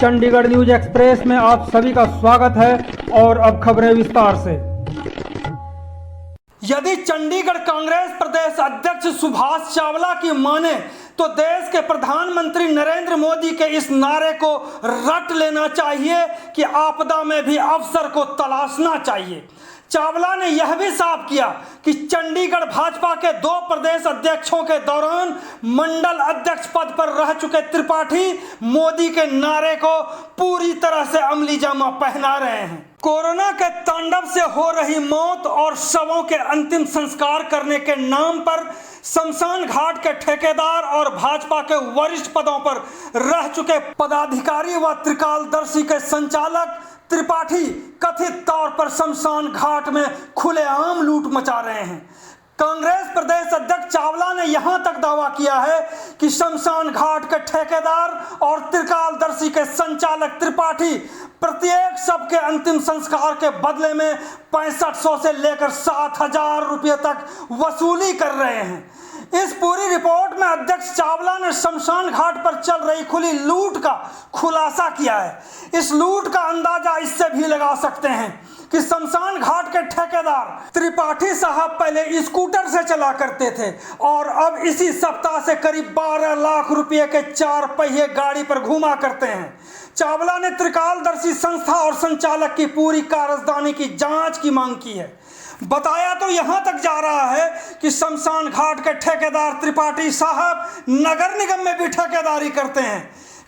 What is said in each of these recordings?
Chandigarh news express में आप सभी का स्वागत है और अब खबरें विस्तार से। यदि चंडीगढ़ कांग्रेस प्रदेश अध्यक्ष सुभाष चावला की माने तो देश के प्रधानमंत्री नरेंद्र मोदी के इस नारे को रट लेना चाहिए कि आपदा में भी अवसर को तलाशना चाहिए। चावला ने यह भी साफ किया कि चंडीगढ़ भाजपा के 2 प्रदेश अध्यक्षों के दौरान मंडल अध्यक्ष पद पर रह चुके त्रिपाठी मोदी के नारे को पूरी तरह से अमली जामा पहना रहे हैं। कोरोना के तांडव से हो रही मौत और शवों के अंतिम संस्कार करने के नाम पर शमशान घाट के ठेकेदार और भाजपा के वरिष्ठ पदों पर रह चुके पदाधिकारी व त्रिकालदर्शी के संचालक त्रिपाठी कथित तौर पर शमशान घाट में खुलेआम लूट मचा रहे हैं। कांग्रेस प्रदेश अध्यक्ष चावला ने यहां तक दावा किया है कि शमशान घाट के ठेकेदार और त्रिकालदर्शी के संचालक त्रिपाठी प्रत्येक शव के अंतिम संस्कार के बदले में 6500 से लेकर 7000 रुपये तक वसूली कर रहे हैं। इस पूरी रिपोर्ट में अध्यक्ष चावला ने शमशान घाट पर चल रही खुली लूट का खुलासा किया है। इस लूट का अंदाजा इससे भी लगा सकते हैं कि शमशान घाट के ठेकेदार त्रिपाठी साहब पहले स्कूटर से चला करते थे और अब इसी सप्ताह से करीब 12 लाख रुपए के 4 पहिए गाड़ी पर घूमा करते हैं। चावला ने त्रिकालदर्शी संस्था और संचालक की पूरी कारस्तानी की जांच की मांग की है। बताया तो यहां तक जा रहा है कि शमशान घाट के ठेकेदार त्रिपाठी साहब नगर निगम में भी ठेकेदारी करते हैं।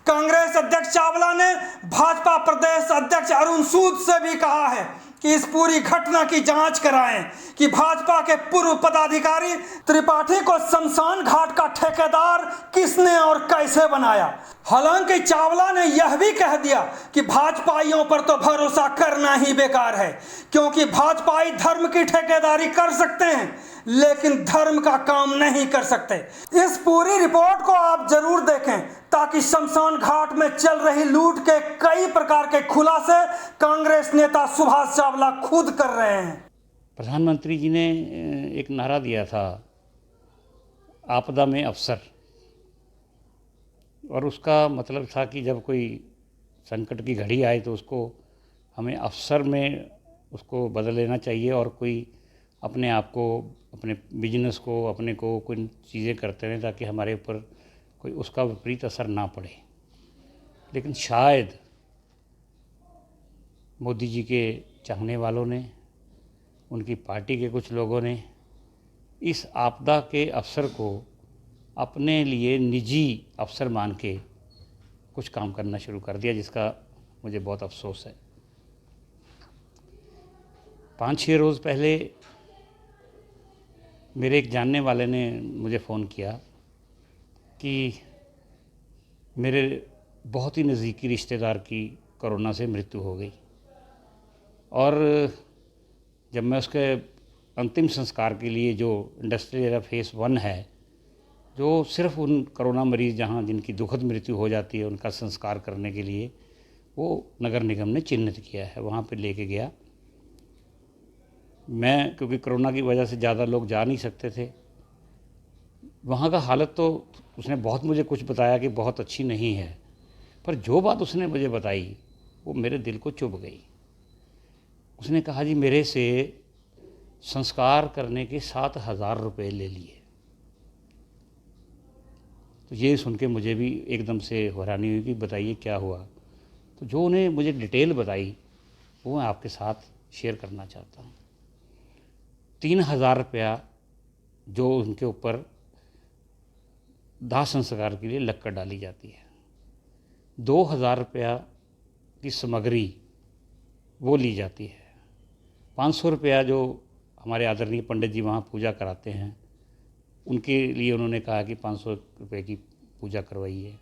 कांग्रेस अध्यक्ष चावला ने भाजपा प्रदेश अध्यक्ष अरुण सूद से भी कहा है कि इस पूरी घटना की जांच कराएं कि भाजपा के पूर्व पदाधिकारी त्रिपाठी को शमशान घाट का ठेकेदार किसने और कैसे बनाया। हालांकि चावला ने यह भी कह दिया कि भाजपाइयों पर तो भरोसा करना ही बेकार है, क्योंकि भाजपाई धर्म की ठेकेदारी कर सकते हैं लेकिन धर्म का काम नहीं कर सकते। इस पूरी रिपोर्ट को आप जरूर देखें ताकि शमशान घाट में चल रही लूट के कई प्रकार के खुलासे कांग्रेस नेता सुभाष चावला खुद कर रहे हैं। प्रधानमंत्री जी ने एक नारा दिया था, आपदा में अवसर, और उसका मतलब था कि जब कोई संकट की घड़ी आए तो उसको हमें अवसर में उसको बदल लेना चाहिए और कोई अपने आप को, अपने बिजनेस को, अपने को कोई चीज़ें करते रहें ताकि हमारे ऊपर कोई उसका विपरीत असर ना पड़े। लेकिन शायद मोदी जी के चाहने वालों ने, उनकी पार्टी के कुछ लोगों ने इस आपदा के अवसर को अपने लिए निजी अवसर मान के कुछ काम करना शुरू कर दिया, जिसका मुझे बहुत अफसोस है। 5-6 रोज़ पहले मेरे एक जानने वाले ने मुझे फ़ोन किया कि मेरे बहुत ही नज़दीकी रिश्तेदार की कोरोना से मृत्यु हो गई, और जब मैं उसके अंतिम संस्कार के लिए जो इंडस्ट्रियल एरिया फेज़ 1 है, जो सिर्फ उन कोरोना मरीज़ जहाँ जिनकी दुखद मृत्यु हो जाती है उनका संस्कार करने के लिए वो नगर निगम ने चिन्हित किया है, वहाँ पे लेके गया मैं, क्योंकि कोरोना की वजह से ज़्यादा लोग जा नहीं सकते थे। वहाँ का हालत तो उसने बहुत मुझे कुछ बताया कि बहुत अच्छी नहीं है, पर जो बात उसने मुझे बताई वो मेरे दिल को चुभ गई। उसने कहा, जी मेरे से संस्कार करने के 7000 रुपये ले लिए। तो ये सुन के मुझे भी एकदम से हैरानी हुई कि बताइए क्या हुआ। तो जो उन्हें मुझे डिटेल बताई वो मैं आपके साथ शेयर करना चाहता हूँ। 3000 रुपया जो उनके ऊपर दाह संस्कार के लिए लक्कड़ डाली जाती है, 2000 रुपया की सामग्री वो ली जाती है, 500 रुपया जो हमारे आदरणीय पंडित जी वहाँ पूजा कराते हैं उनके लिए उन्होंने कहा कि 500 रुपये की पूजा करवाइए,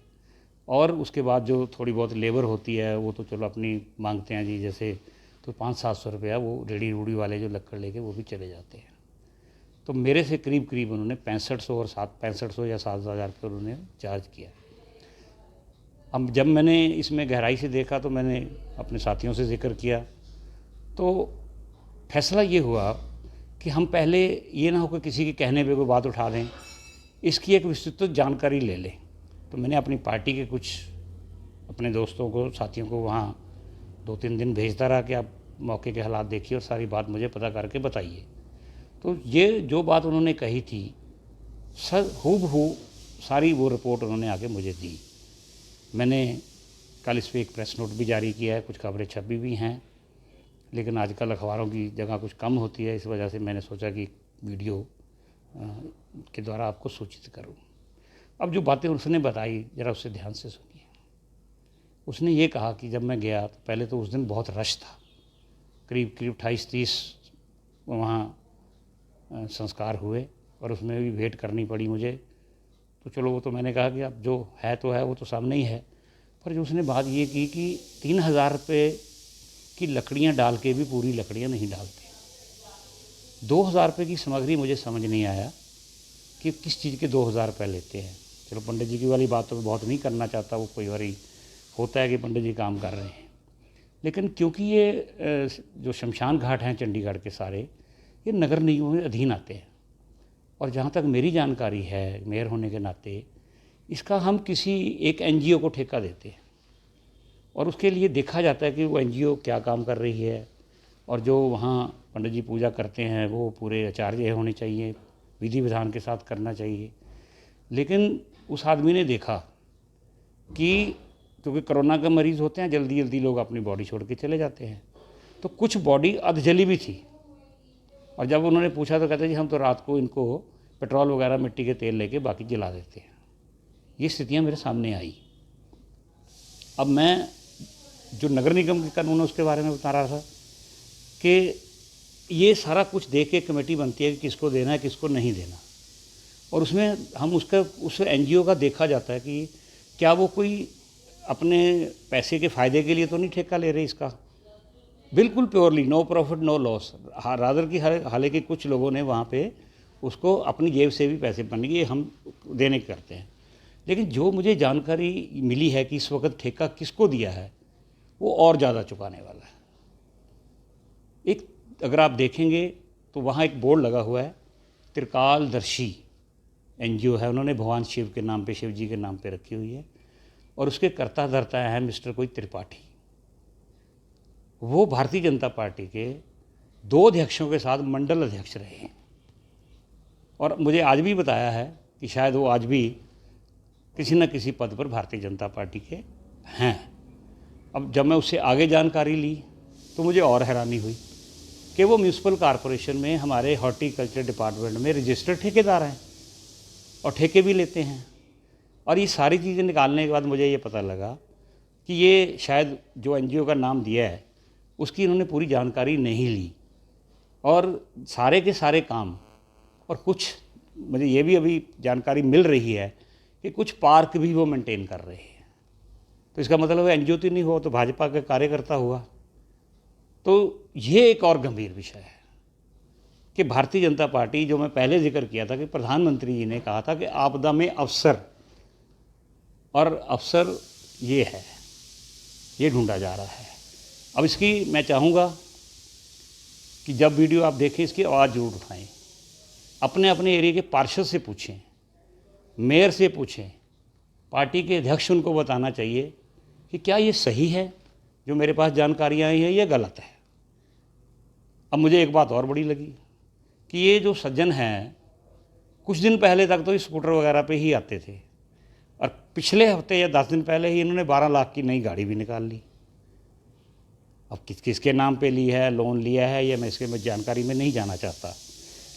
और उसके बाद जो थोड़ी बहुत लेबर होती है वो तो चलो अपनी मांगते हैं जी, जैसे तो 500-700 रुपया वो रेडी रूडी वाले जो लक्कड़ लेके वो भी चले जाते हैं। तो मेरे से करीब करीब उन्होंने 6500 और 6500 या 7000 रुपये उन्होंने चार्ज किया। अब जब मैंने इसमें गहराई से देखा तो मैंने अपने साथियों से जिक्र किया, तो फैसला ये हुआ कि हम पहले ये ना हो कि किसी के कहने पे कोई बात उठा दें, इसकी एक विस्तृत जानकारी ले लें। तो मैंने अपनी पार्टी के कुछ अपने दोस्तों को, साथियों को वहाँ 2-3 दिन भेजता रहा कि आप मौके के हालात देखिए और सारी बात मुझे पता करके बताइए। तो ये जो बात उन्होंने कही थी, सर हूबहू सारी वो रिपोर्ट उन्होंने आके मुझे दी। मैंने कल इस पर एक प्रेस नोट भी जारी किया है, कुछ खबरें छपी भी हैं, लेकिन आजकल अखबारों की जगह कुछ कम होती है, इस वजह से मैंने सोचा कि वीडियो के द्वारा आपको सूचित करूं। अब जो बातें उसने बताई ज़रा उससे ध्यान से सुनिए। उसने ये कहा कि जब मैं गया तो पहले तो उस दिन बहुत रश था, करीब 28-30 वहाँ संस्कार हुए और उसमें भी वेट करनी पड़ी मुझे। तो चलो वो तो मैंने कहा कि अब जो है तो है, वो तो सामने ही है। पर जो उसने बात ये की कि 3000 रुपये की लकड़ियाँ डाल के भी पूरी लकड़ियाँ नहीं डालते। 2000 रुपये की सामग्री मुझे समझ नहीं आया कि किस चीज़ के 2000 रुपये लेते हैं। चलो पंडित जी की वाली बात तो मैं बहुत नहीं करना चाहता, वो कोई बारी होता है कि पंडित जी काम कर रहे हैं, लेकिन क्योंकि ये जो शमशान घाट हैं चंडीगढ़ के सारे, ये नगर निगमों में अधीन आते हैं। और जहाँ तक मेरी जानकारी है मेयर होने के नाते, इसका हम किसी एक एनजीओ को ठेका देते हैं और उसके लिए देखा जाता है कि वो एनजीओ क्या काम कर रही है, और जो वहाँ पंडित जी पूजा करते हैं वो पूरे आचार्य होने चाहिए, विधि विधान के साथ करना चाहिए। लेकिन उस आदमी ने देखा कि क्योंकि कोरोना के मरीज़ होते हैं, जल्दी जल्दी लोग अपनी बॉडी छोड़ के चले जाते हैं, तो कुछ बॉडी अधजली भी थी। और जब उन्होंने पूछा तो कहते जी हम तो रात को इनको पेट्रोल वगैरह मिट्टी के तेल लेके बाकी जला देते हैं। ये स्थितियाँ मेरे सामने आई। अब मैं जो नगर निगम के कानून है उसके बारे में बता रहा था कि ये सारा कुछ देख के कमेटी बनती है कि किसको देना है किसको नहीं देना, और उसमें हम उस एनजीओ का देखा जाता है कि क्या वो कोई अपने पैसे के फ़ायदे के लिए तो नहीं ठेका ले रहे इसका, बिल्कुल purely no profit no loss. Rather की हालांकि कुछ लोगों ने वहाँ पे उसको अपनी जेब से भी पैसे बनने के हम देने करते हैं, लेकिन जो मुझे जानकारी मिली है कि इस वक्त ठेका किसको दिया है वो और ज़्यादा चुकाने वाला है। एक अगर आप देखेंगे तो वहाँ एक बोर्ड लगा हुआ है, त्रिकालदर्शी एनजीओ है, उन्होंने भगवान शिव के नाम पे, शिव जी के नाम पे रखी हुई है, और उसके कर्ता धर्ता है मिस्टर कोई त्रिपाठी। वो भारतीय जनता पार्टी के 2 अध्यक्षों के साथ मंडल अध्यक्ष रहे हैं, और मुझे आज भी बताया है कि शायद वो आज भी किसी न किसी पद पर भारतीय जनता पार्टी के हैं। अब जब मैं उससे आगे जानकारी ली तो मुझे और हैरानी हुई कि वो म्यूनसिपल कॉरपोरेशन में हमारे हॉर्टिकल्चर डिपार्टमेंट में रजिस्टर्ड ठेकेदार हैं और ठेके भी लेते हैं। और ये सारी चीज़ें निकालने के बाद मुझे ये पता लगा कि ये शायद जो एनजीओ का नाम दिया है उसकी इन्होंने पूरी जानकारी नहीं ली, और सारे के सारे काम, और कुछ मुझे ये भी अभी जानकारी मिल रही है कि कुछ पार्क भी वो मेंटेन कर रहे हैं। तो इसका मतलब है एनजीओ तो नहीं हुआ तो भाजपा का कार्यकर्ता हुआ। तो ये एक और गंभीर विषय है कि भारतीय जनता पार्टी, जो मैं पहले जिक्र किया था कि प्रधानमंत्री जी ने कहा था कि आपदा में अवसर, और अवसर ये है, ये ढूंढा जा रहा है। अब इसकी मैं चाहूँगा कि जब वीडियो आप देखें इसकी आवाज़ जरूर उठाएं, अपने अपने एरिया के पार्षद से पूछें, मेयर से पूछें, पार्टी के अध्यक्ष उनको बताना चाहिए कि क्या ये सही है जो मेरे पास जानकारियाँ आई हैं, ये गलत है। अब मुझे एक बात और बड़ी लगी कि ये जो सज्जन हैं कुछ दिन पहले तक तो इस स्कूटर वगैरह पे ही आते थे, और पिछले हफ्ते या 10 दिन पहले ही इन्होंने 12 लाख की नई गाड़ी भी निकाल ली। अब किसके नाम पे ली है, लोन लिया है, या मैं जानकारी में नहीं जाना चाहता,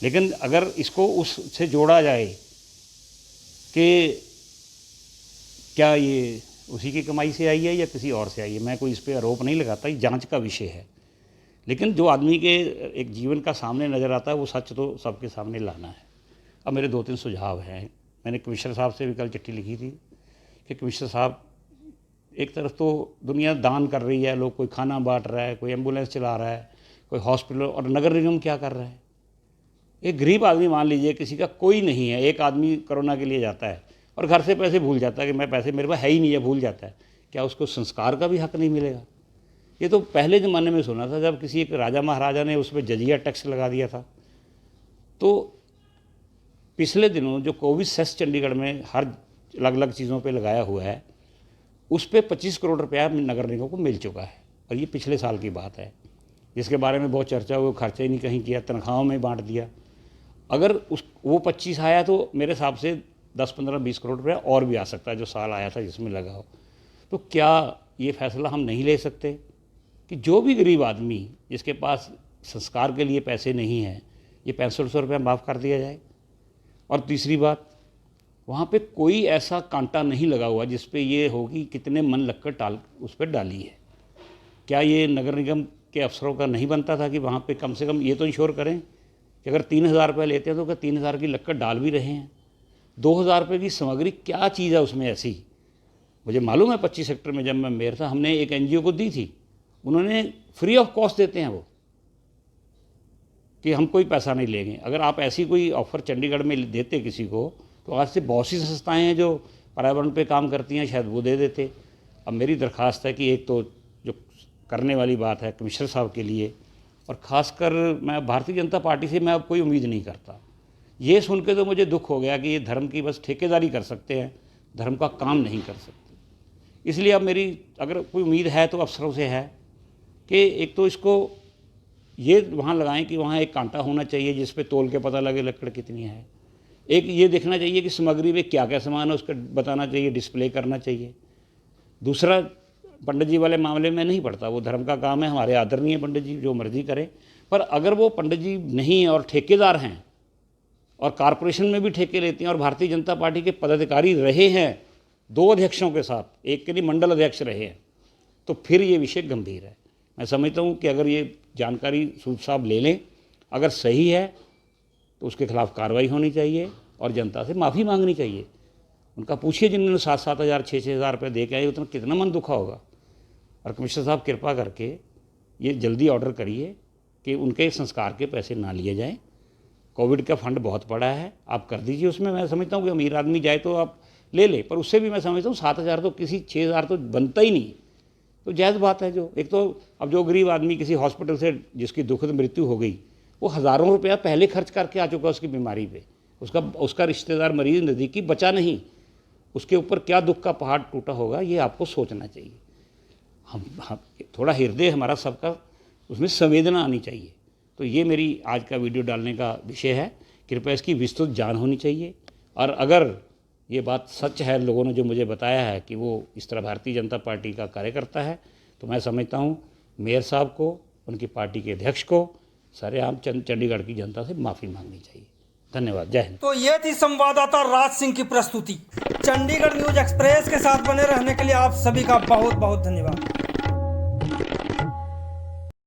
लेकिन अगर इसको उससे जोड़ा जाए कि क्या ये उसी की कमाई से आई है या किसी और से आई है, मैं कोई इस पर आरोप नहीं लगाता, ये जांच का विषय है। लेकिन जो आदमी के एक जीवन का सामने नज़र आता है वो सच तो सबके सामने लाना है। अब मेरे 2-3 सुझाव हैं। मैंने कमिश्नर साहब से भी कल चिट्ठी लिखी थी कि कमिश्नर साहब, एक तरफ तो दुनिया दान कर रही है, लोग कोई खाना बांट रहा है, कोई एम्बुलेंस चला रहा है, कोई हॉस्पिटल, और नगर निगम क्या कर रहा है? एक गरीब आदमी, मान लीजिए किसी का कोई नहीं है, एक आदमी कोरोना के लिए जाता है और घर से पैसे भूल जाता है कि मैं पैसे मेरे पास है ही नहीं है, भूल जाता है, क्या उसको संस्कार का भी हक नहीं मिलेगा? ये तो पहले ज़माने में सुना था, जब किसी एक राजा महाराजा ने उस पर जजिया टैक्स लगा दिया था। तो पिछले दिनों जो कोविड सेस चंडीगढ़ में हर अलग अलग चीज़ों पे लगाया हुआ है, उस पे 25 करोड़ रुपया नगर निगम को मिल चुका है, और ये पिछले साल की बात है, जिसके बारे में बहुत चर्चा हुई, खर्चा ही नहीं कहीं किया, तनख्वाहों में बांट दिया। अगर वो 25 आया तो मेरे हिसाब से 10, 15, 20 करोड़ रुपया और भी आ सकता है जो साल आया था जिसमें लगा हो। तो क्या ये फैसला हम नहीं ले सकते कि जो भी गरीब आदमी जिसके पास संस्कार के लिए पैसे नहीं हैं, ये 6500 रुपया माफ़ कर दिया जाए? और तीसरी बात, वहाँ पे कोई ऐसा कांटा नहीं लगा हुआ जिस पे ये हो कि कितने मन लगकर टाल उस पर डाली है। क्या ये नगर निगम के अफसरों का नहीं बनता था कि वहाँ पे कम से कम ये तो इंश्योर करें कि अगर 3000 रुपये लेते हैं तो क्या 3000 की लक्कड़ डाल भी रहे हैं? 2000 रुपये की सामग्री क्या चीज़ है उसमें ऐसी? मुझे मालूम है 25 सेक्टर में जब मैं मेयर था, हमने एक NGO को दी थी, उन्होंने फ्री ऑफ कॉस्ट देते हैं वो, कि हम कोई पैसा नहीं लेंगे। अगर आप ऐसी कोई ऑफ़र चंडीगढ़ में देते किसी को, तो आज से बहुत सी संस्थाएं हैं जो पर्यावरण पे काम करती हैं, शायद वो दे देते। अब मेरी दरख्वास्त है कि एक तो जो करने वाली बात है कमिश्नर साहब के लिए, और ख़ासकर मैं भारतीय जनता पार्टी से मैं अब कोई उम्मीद नहीं करता। ये सुन के तो मुझे दुख हो गया कि ये धर्म की बस ठेकेदारी कर सकते हैं, धर्म का काम नहीं कर सकते। इसलिए अब मेरी अगर कोई उम्मीद है तो अफसरों से है कि एक तो इसको ये वहाँ लगाएं कि वहाँ एक कांटा होना चाहिए जिस पे तोल के पता लगे लकड़ कितनी है। एक ये देखना चाहिए कि सामग्री में क्या क्या सामान है उसका बताना चाहिए, डिस्प्ले करना चाहिए। दूसरा, पंडित जी वाले मामले में नहीं पड़ता, वो धर्म का काम है, हमारे आदरणीय पंडित जी जो मर्जी करें। पर अगर वो पंडित जी नहीं और ठेकेदार हैं और कॉरपोरेशन में भी ठेके लेते हैं और भारतीय जनता पार्टी के पदाधिकारी रहे हैं 2 अध्यक्षों के साथ, एक के लिए मंडल अध्यक्ष रहे हैं, तो फिर ये विषय गंभीर है। मैं समझता हूँ कि अगर ये जानकारी सूद साहब ले लें, अगर सही है तो उसके खिलाफ कार्रवाई होनी चाहिए और जनता से माफ़ी मांगनी चाहिए। उनका पूछिए जिन्होंने 7-7 हज़ार 6-6 हज़ार रुपये दे के आए, उतना कितना मन दुखा होगा। और कमिश्नर साहब कृपा करके ये जल्दी ऑर्डर करिए कि उनके संस्कार के पैसे ना लिए जाएं। कोविड का फंड बहुत पड़ा है, आप कर दीजिए उसमें। मैं समझता हूँ कि अमीर आदमी जाए तो आप ले ले, पर उससे भी मैं समझता हूँ 7,000 तो किसी 6,000 तो बनता ही नहीं। तो जायज़ बात है। जो एक तो अब जो गरीब आदमी किसी हॉस्पिटल से जिसकी दुखद मृत्यु हो गई, वो हज़ारों रुपया पहले खर्च करके आ चुका उसकी बीमारी पे, उसका रिश्तेदार मरीज़ नज़दीकी बचा नहीं, उसके ऊपर क्या दुख का पहाड़ टूटा होगा, ये आपको सोचना चाहिए। हम थोड़ा हृदय हमारा सबका उसमें संवेदना आनी चाहिए। तो ये मेरी आज का वीडियो डालने का विषय है। कृपया इसकी विस्तृत जान होनी चाहिए, और अगर ये बात सच है, लोगों ने जो मुझे बताया है कि वो इस तरह भारतीय जनता पार्टी का कार्यकर्ता है, तो मैं समझता हूँ मेयर साहब को, उनकी पार्टी के अध्यक्ष को, सरेआम चंडीगढ़ की जनता से माफ़ी मांगनी चाहिए। धन्यवाद। जय हिंद। तो ये थी संवाददाता राज सिंह की प्रस्तुति। चंडीगढ़ न्यूज एक्सप्रेस के साथ बने रहने के लिए आप सभी का बहुत बहुत धन्यवाद।